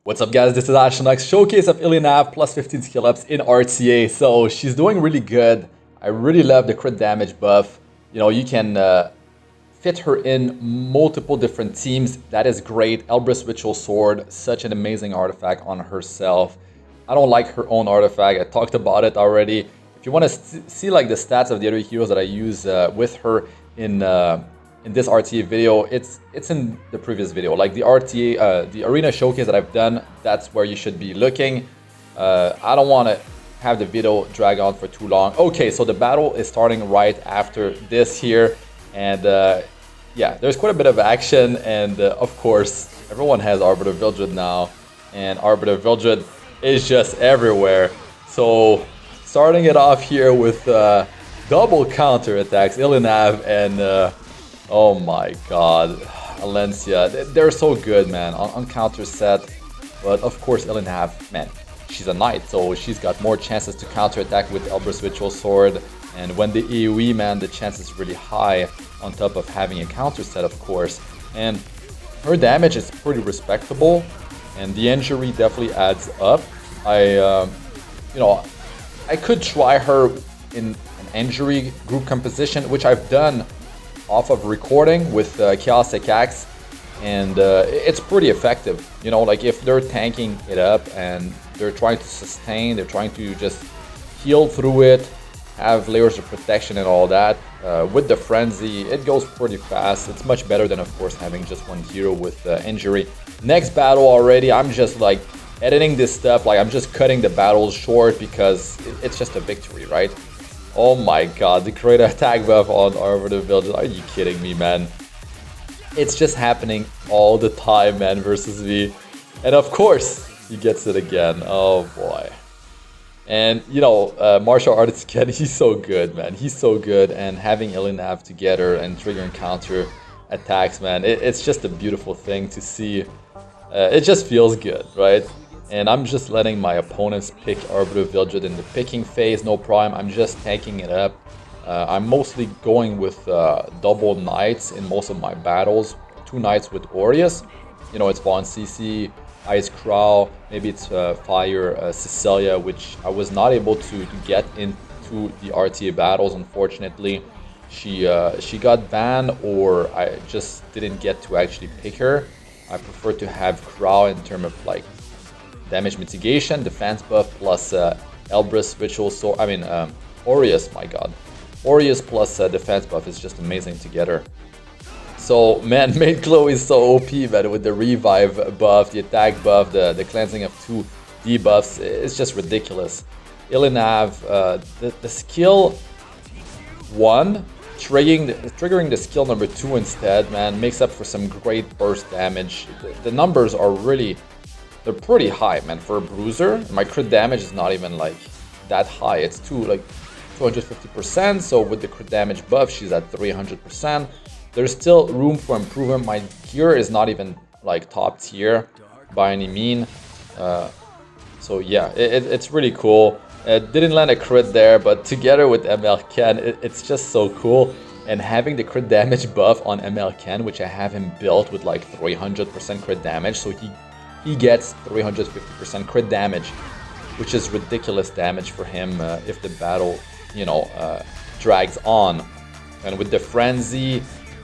What's up guys, this is Astranox, showcase of Ilynav plus 15 skill ups in RTA. So she's doing really good. I really love the crit damage buff. You know, you can fit her in multiple different teams. That is great. Elbris Ritual Sword, such an amazing artifact on herself. I don't like her own artifact, I talked about it already. If you want to see like the stats of the other heroes that I use with her in this RTA video, it's in the previous video. Like the RTA, the arena showcase that I've done, that's where you should be looking. I don't want to have the video drag on for too long. Okay, so the battle is starting right after this here. And yeah, there's quite a bit of action. And of course, everyone has Arbiter Vildred now. And Arbiter Vildred is just everywhere. So starting it off here with double counter attacks, Ilynav and oh my god, Alencia. They're so good, man, on counter set. But of course, Ilynav, man, she's a knight, so she's got more chances to counter attack with Elbris Ritual Sword. And when the AoE, man, the chance is really high on top of having a counter set, of course. And her damage is pretty respectable, and the injury definitely adds up. You know, I could try her in an injury group composition, which I've done off of recording with Chaos Axe, and it's pretty effective. You know, like if they're tanking it up and they're trying to sustain, they're trying to just heal through it, have layers of protection and all that. With the Frenzy, it goes pretty fast. It's much better than, of course, having just one hero with injury. Next battle already, I'm just like editing this stuff, like I'm just cutting the battles short because it's just a victory, right? Oh my god, the great attack buff on Arbiter Vildred. Are you kidding me, man? It's just happening all the time, man, versus me. And of course, he gets it again. Oh boy. And, you know, martial artist Ken, he's so good, man. He's so good. And having Ilynav together and triggering counter attacks, man, it's just a beautiful thing to see. It just feels good, right? And I'm just letting my opponents pick Arbiter Vildred in the picking phase, no problem. I'm just tanking it up. I'm mostly going with double knights in most of my battles. 2 knights with Aureus. You know, it's Von CC, Ice Crow, maybe it's Fire Cecilia, which I was not able to get into the RTA battles, unfortunately. She got banned, or I just didn't get to actually pick her. I prefer to have Crow in terms of like damage mitigation, defense buff, plus Elbris Ritual Sword. I mean, Aureus, my god. Aureus plus defense buff is just amazing together. So, man, Maid Chloe is so OP, man, with the revive buff, the attack buff, the cleansing of 2 debuffs. It's just ridiculous. Ilynav, the skill 1, triggering the skill number 2 instead, man, makes up for some great burst damage. The numbers are really, they're pretty high, man, for a bruiser. My crit damage is not even like that high. It's like 250%. So with the crit damage buff, she's at 300%. There's still room for improvement. My gear is not even like top tier by any mean. So yeah, it's really cool. Didn't land a crit there, but together with ML Ken, it's just so cool. And having the crit damage buff on ML Ken, which I have him built with like 300% crit damage, so he gets 350% crit damage, which is ridiculous damage for him if the battle, you know, drags on. And with the Frenzy,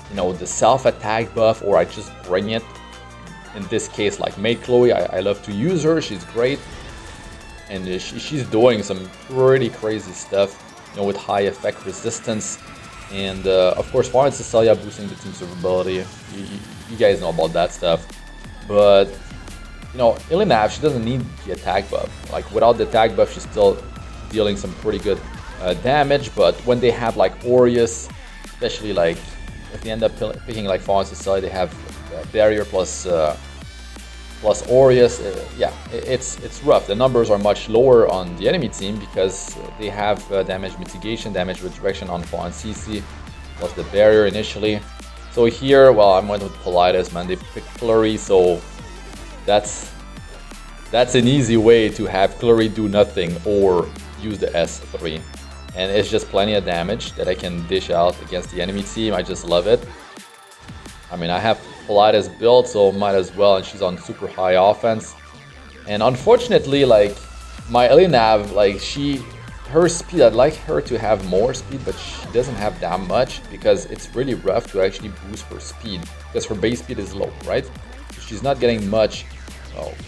you know, the self-attack buff, or I just bring it. In this case, like Maid Chloe, I love to use her. She's great. And she's doing some pretty crazy stuff, you know, with high effect resistance. And of course, Fire Cecilia boosting the team survivability. You guys know about that stuff. But, you know, Ilynav, she doesn't need the attack buff. Like, without the attack buff, she's still dealing some pretty good damage. But when they have, like, Aureus, especially, like, if they end up picking, like, Fire Cecilia, they have Barrier plus Aureus. Yeah, it's rough. The numbers are much lower on the enemy team because they have damage mitigation, damage redirection on Fire CC, plus the Barrier initially. So here, well, I went with Caides, man. They picked Flurry, so that's an easy way to have Flurry do nothing or use the S3. And it's just plenty of damage that I can dish out against the enemy team. I just love it. I mean, I have Caides built, so might as well, and she's on super high offense. And unfortunately, like my Ilynav, like her speed, I'd like her to have more speed, but she doesn't have that much because it's really rough to actually boost her speed because her base speed is low, right? She's not getting much,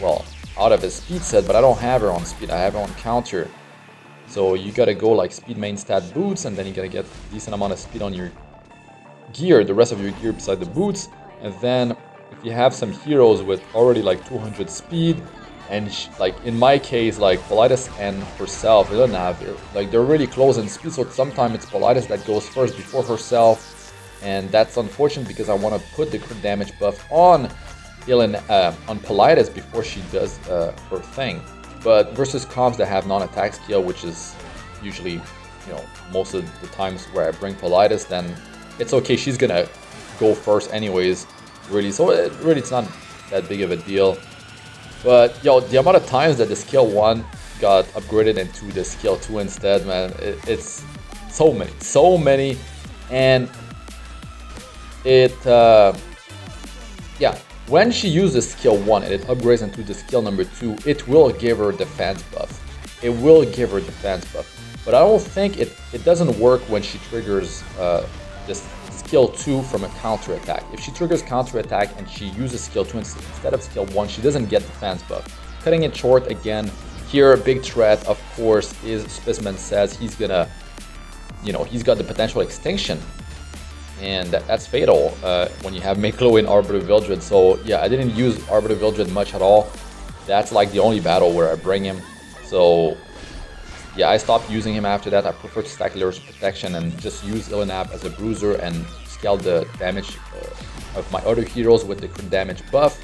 well, out of a speed set, but I don't have her on speed. I have her on counter. So you gotta go like speed main stat boots, and then you gotta get a decent amount of speed on your gear, the rest of your gear beside the boots. And then if you have some heroes with already like 200 speed, and like in my case, like Politis and herself, Ilynav, like they're really close in speed, so sometimes it's Politis that goes first before herself, and that's unfortunate because I want to put the crit damage buff on Politis before she does her thing. But versus comps that have non-attack skill, which is usually, you know, most of the times where I bring Politis, then it's okay. She's gonna go first anyways, really. So it's not that big of a deal. But yo, the amount of times that the skill 1 got upgraded into the skill 2 instead, man, it's so many, and yeah, when she uses skill 1 and it upgrades into the skill number 2, it will give her defense buff. It will give her defense buff, but I don't think it doesn't work when she triggers this skill 2 from a counter attack. If she triggers counter attack and she uses skill 2 instead of skill 1, she doesn't get defense buff. Cutting it short again, here a big threat of course is Specimen says he's gonna, you know, he's got the potential extinction, and that's fatal when you have Miklo in Arbiter Vildred. So yeah, I didn't use Arbiter Vildred much at all. That's like the only battle where I bring him. So yeah, I stopped using him after that. I prefer to stack Lyris Protection and just use Ilynav as a bruiser and scale the damage of my other heroes with the crit damage buff.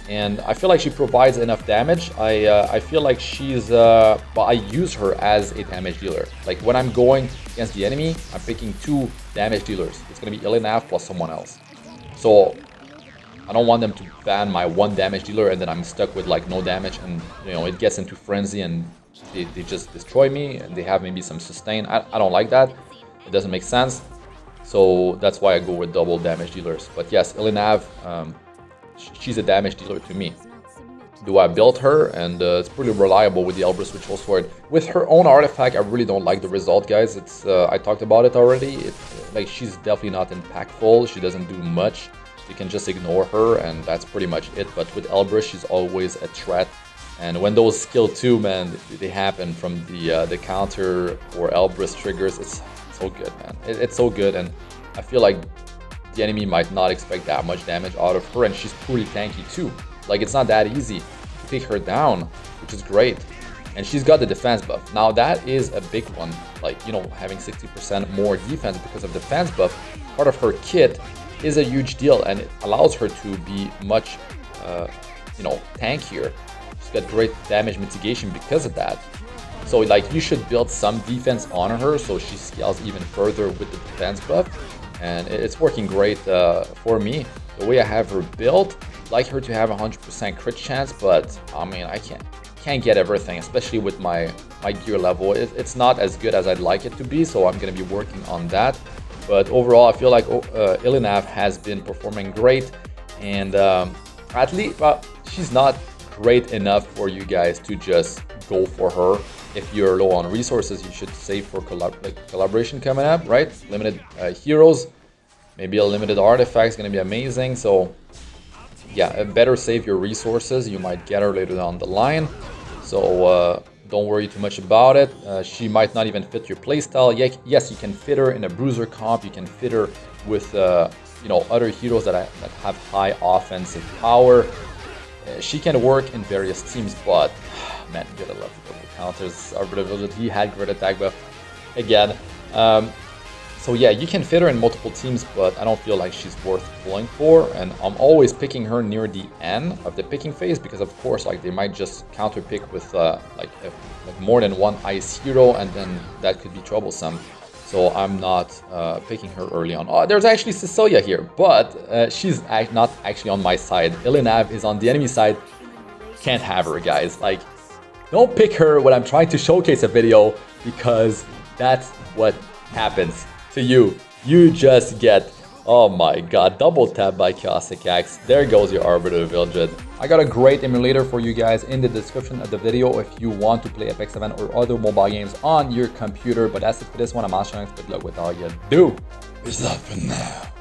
And I feel like she provides enough damage. I feel like she's, well, I use her as a damage dealer. Like when I'm going against the enemy, I'm picking 2 damage dealers. It's gonna be Ilynav plus someone else. So I don't want them to ban my 1 damage dealer and then I'm stuck with like no damage, and you know, it gets into frenzy and they just destroy me, and they have maybe some sustain. I don't like that. It doesn't make sense. So that's why I go with double damage dealers. But yes, Ilynav, she's a damage dealer to me. Do I build her? And it's pretty reliable with the Elbris Ritual Sword. With her own artifact, I really don't like the result, guys. It's I talked about it already. Like she's definitely not impactful. She doesn't do much. You can just ignore her, and that's pretty much it. But with Elbris, she's always a threat. And when those skill 2, man, they happen from the counter or Elbris triggers, it's so good, man. It's so good, and I feel like the enemy might not expect that much damage out of her, and she's pretty tanky too. Like it's not that easy to take her down, which is great. And she's got the defense buff. Now that is a big one, like, you know, having 60% more defense because of defense buff. Part of her kit is a huge deal, and it allows her to be much, you know, tankier. Got great damage mitigation because of that. So like you should build some defense on her so she scales even further with the defense buff, and it's working great for me. The way I have her built, I'd like her to have 100% crit chance, but I mean I can't get everything, especially with my gear level. It's not as good as I'd like it to be, so I'm gonna be working on that. But overall, I feel like Ilynav has been performing great, and at least, well, she's not great enough for you guys to just go for her. If you're low on resources, you should save for collaboration coming up, right? Limited heroes, maybe a limited artifact is going to be amazing. So yeah, better save your resources. You might get her later down the line. So don't worry too much about it. She might not even fit your playstyle. Yes, you can fit her in a bruiser comp. You can fit her with you know, other heroes that have high offensive power. She can work in various teams, but man, you gotta love the counters. Arbiter Vildred, he had great attack buff again. So yeah, you can fit her in multiple teams, but I don't feel like she's worth pulling for. And I'm always picking her near the end of the picking phase because, of course, like they might just counter pick with like more than 1 ice hero, and then that could be troublesome. So I'm not picking her early on. Oh, there's actually Cecilia here, but she's not actually on my side. Ilynav is on the enemy side. Can't have her, guys. Like, don't pick her when I'm trying to showcase a video, because that's what happens to you. You just get Oh my god, double tap by Chaosic Axe. There goes your Arbiter Vilgid. I got a great emulator for you guys in the description of the video if you want to play Apex 7 or other mobile games on your computer. But that's it for this one. I'm Astranox. Good luck with all you do. Peace out for now.